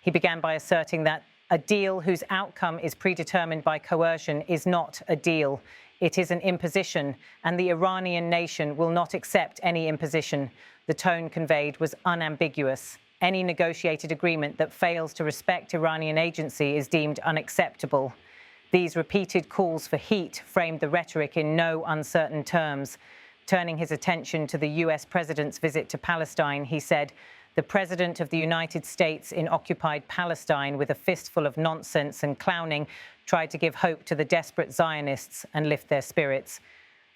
He began by asserting that a deal whose outcome is predetermined by coercion is not a deal. It is an imposition, and the Iranian nation will not accept any imposition. The tone conveyed was unambiguous. Any negotiated agreement that fails to respect Iranian agency is deemed unacceptable. These repeated calls for heat framed the rhetoric in no uncertain terms. Turning his attention to the US president's visit to Palestine, he said, "The president of the United States in occupied Palestine, with a fistful of nonsense and clowning, tried to give hope to the desperate Zionists and lift their spirits."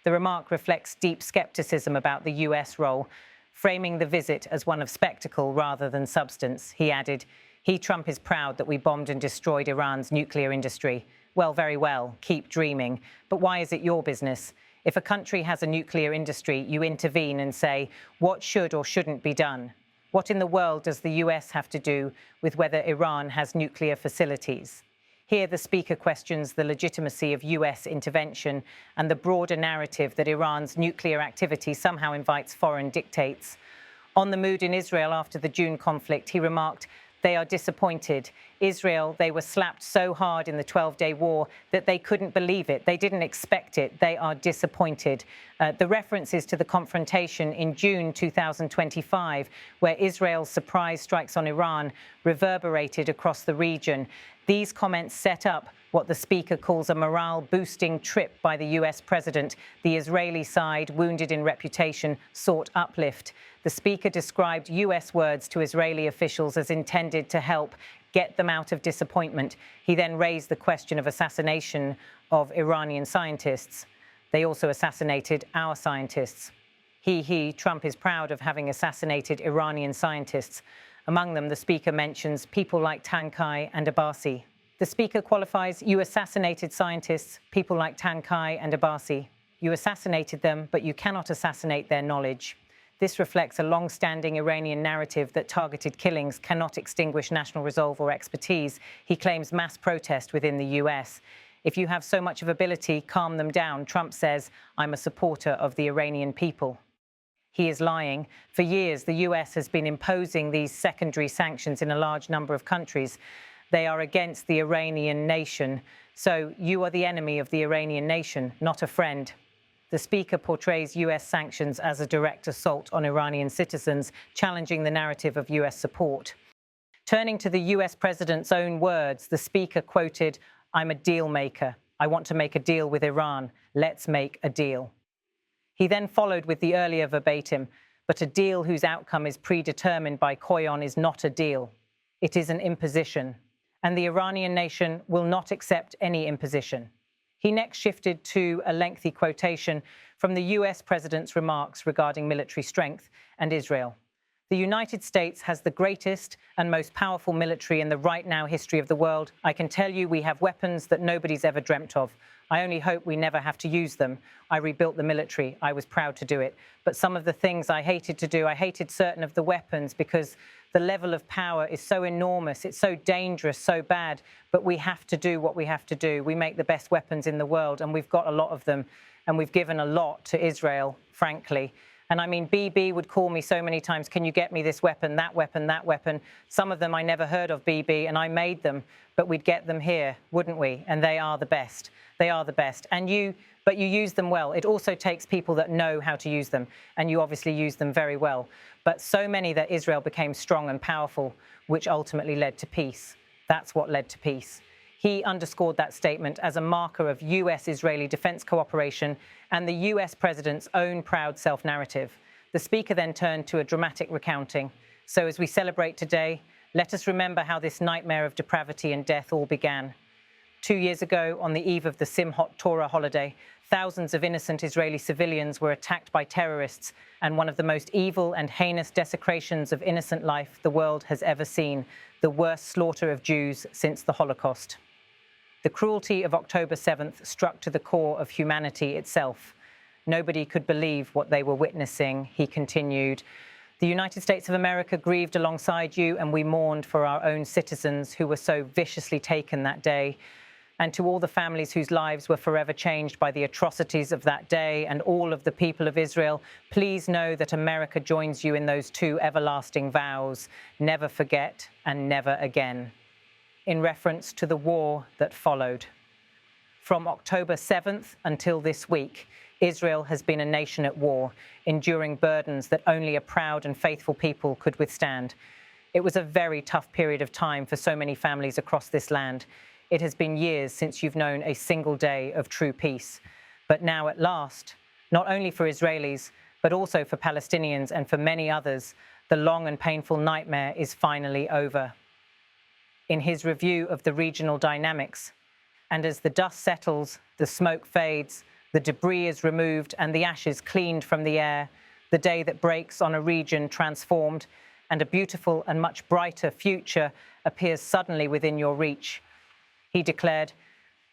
The remark reflects deep skepticism about the US role, framing the visit as one of spectacle rather than substance. He added, Trump is proud that we bombed and destroyed Iran's nuclear industry. Well, very well, keep dreaming. But why is it your business? If a country has a nuclear industry, you intervene and say, what should or shouldn't be done? What in the world does the US have to do with whether Iran has nuclear facilities? Here, the speaker questions the legitimacy of US intervention and the broader narrative that Iran's nuclear activity somehow invites foreign dictates. On the mood in Israel after the June conflict, he remarked, "They are disappointed. Israel, they were slapped so hard in the 12-day war that they couldn't believe it. They didn't expect it. They are disappointed." The references to the confrontation in June 2025, where Israel's surprise strikes on Iran reverberated across the region. These comments set up what the speaker calls a morale-boosting trip by the US president. The Israeli side, wounded in reputation, sought uplift. The speaker described US words to Israeli officials as intended to help get them out of disappointment. He then raised the question of assassination of Iranian scientists. They also assassinated our scientists. Trump is proud of having assassinated Iranian scientists. Among them, the speaker mentions people like Tankai and Abbasi. The speaker qualifies, you assassinated scientists, people like Tankai and Abbasi. You assassinated them, but you cannot assassinate their knowledge. This reflects a long-standing Iranian narrative that targeted killings cannot extinguish national resolve or expertise. He claims mass protest within the US. If you have so much of ability, calm them down. Trump says, I'm a supporter of the Iranian people. He is lying. For years, the US has been imposing these secondary sanctions in a large number of countries. They are against the Iranian nation. So you are the enemy of the Iranian nation, not a friend. The speaker portrays US sanctions as a direct assault on Iranian citizens, challenging the narrative of US support. Turning to the US president's own words, the speaker quoted, I'm a deal maker. I want to make a deal with Iran. Let's make a deal. He then followed with the earlier verbatim, but a deal whose outcome is predetermined by coercion is not a deal. It is an imposition, and the Iranian nation will not accept any imposition. He next shifted to a lengthy quotation from the US president's remarks regarding military strength and Israel. The United States has the greatest and most powerful military in the right now history of the world. I can tell you we have weapons that nobody's ever dreamt of. I only hope we never have to use them. I rebuilt the military. I was proud to do it. But some of the things I hated to do, I hated certain of the weapons because the level of power is so enormous. It's so dangerous, so bad. But we have to do what we have to do. We make the best weapons in the world, and we've got a lot of them. And we've given a lot to Israel, frankly. And I mean, BB would call me so many times, can you get me this weapon, that weapon, that weapon? Some of them I never heard of, BB, and I made them, but we'd get them here, wouldn't we? And they are the best. They are the best. But you use them well. It also takes people that know how to use them, and you obviously use them very well. But so many that Israel became strong and powerful, which ultimately led to peace. That's what led to peace. He underscored that statement as a marker of US-Israeli defense cooperation and the US president's own proud self-narrative. The speaker then turned to a dramatic recounting. So as we celebrate today, let us remember how this nightmare of depravity and death all began. 2 years ago, on the eve of the Simchat Torah holiday, thousands of innocent Israeli civilians were attacked by terrorists, and one of the most evil and heinous desecrations of innocent life the world has ever seen, the worst slaughter of Jews since the Holocaust. The cruelty of October 7th struck to the core of humanity itself. Nobody could believe what they were witnessing, he continued. The United States of America grieved alongside you, and we mourned for our own citizens who were so viciously taken that day. And to all the families whose lives were forever changed by the atrocities of that day, and all of the people of Israel, please know that America joins you in those two everlasting vows: never forget and never again, in reference to the war that followed. From October 7th until this week, Israel has been a nation at war, enduring burdens that only a proud and faithful people could withstand. It was a very tough period of time for so many families across this land. It has been years since you've known a single day of true peace. But now at last, not only for Israelis, but also for Palestinians and for many others, the long and painful nightmare is finally over. In his review of the regional dynamics, and as the dust settles, the smoke fades, the debris is removed and the ashes cleaned from the air, the day that breaks on a region transformed, and a beautiful and much brighter future appears suddenly within your reach. He declared,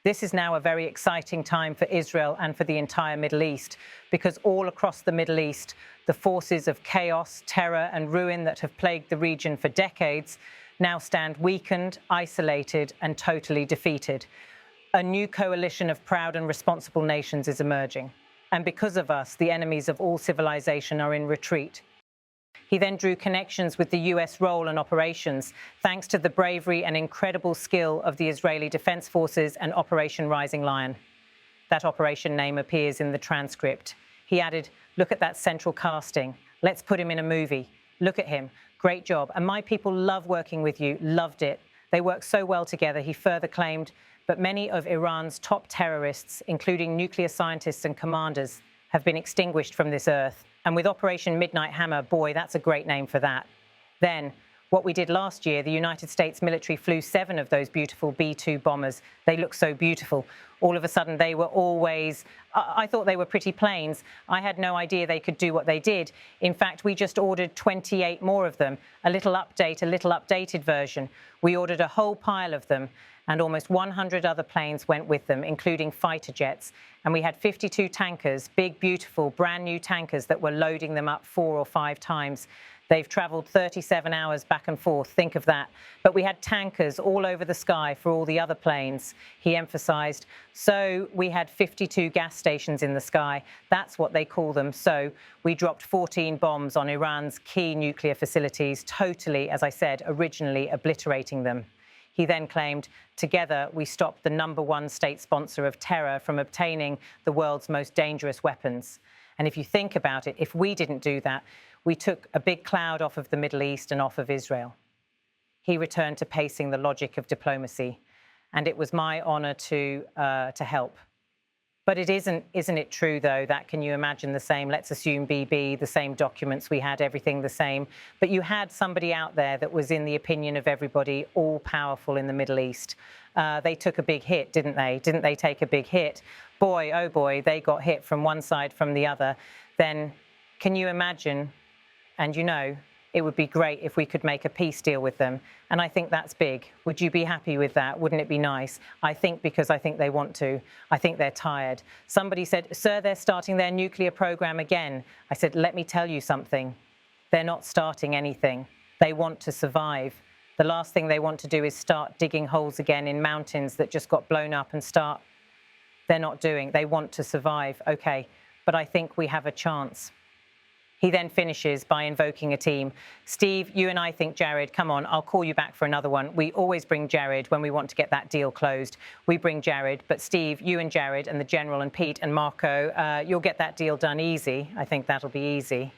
"This is now a very exciting time for Israel and for the entire Middle East, because all across the Middle East, the forces of chaos, terror, and ruin that have plagued the region for decades now stand weakened, isolated, and totally defeated. A new coalition of proud and responsible nations is emerging. And because of us, the enemies of all civilization are in retreat." He then drew connections with the US role and operations, thanks to the bravery and incredible skill of the Israeli Defense Forces and Operation Rising Lion. That operation name appears in the transcript. He added, "Look at that central casting. Let's put him in a movie. Look at him. Great job. And my people love working with you, loved it. They work so well together," he further claimed. But many of Iran's top terrorists, including nuclear scientists and commanders, have been extinguished from this earth. And with Operation Midnight Hammer, boy, that's a great name for that. Then, what we did last year, the United States military flew 7 of those beautiful B-2 bombers. They look so beautiful. All of a sudden, they were always, I thought they were pretty planes. I had no idea they could do what they did. In fact, we just ordered 28 more of them, a little updated version. We ordered a whole pile of them, and almost 100 other planes went with them, including fighter jets. And we had 52 tankers, big, beautiful, brand new tankers that were loading them up 4 or 5 times. They've traveled 37 hours back and forth, think of that. But we had tankers all over the sky for all the other planes, he emphasized. So we had 52 gas stations in the sky. That's what they call them. So we dropped 14 bombs on Iran's key nuclear facilities, totally, as I said, originally obliterating them. He then claimed, "Together, we stopped the #1 state sponsor of terror from obtaining the world's most dangerous weapons." And if you think about it, if we didn't do that, we took a big cloud off of the Middle East and off of Israel. He returned to pacing the logic of diplomacy, and it was my honor to help. But it isn't it true, though, that can you imagine the same, let's assume BB, the same documents we had, everything the same. But you had somebody out there that was, in the opinion of everybody, all powerful in the Middle East. They took a big hit, didn't they? Didn't they take a big hit? Boy, oh boy, they got hit from one side, from the other. Then can you imagine, and you know, it would be great if we could make a peace deal with them. And I think that's big. Would you be happy with that? Wouldn't it be nice? I think because I think they want to. I think they're tired. Somebody said, "Sir, they're starting their nuclear program again." I said, let me tell you something. They're not starting anything. They want to survive. The last thing they want to do is start digging holes again in mountains that just got blown up and start. They're not doing. They want to survive. Okay, but I think we have a chance. He then finishes by invoking a team. "Steve, you and I think Jared, come on, I'll call you back for another one. We always bring Jared when we want to get that deal closed. We bring Jared, but Steve, you and Jared and the General and Pete and Marco, you'll get that deal done easy. I think that'll be easy."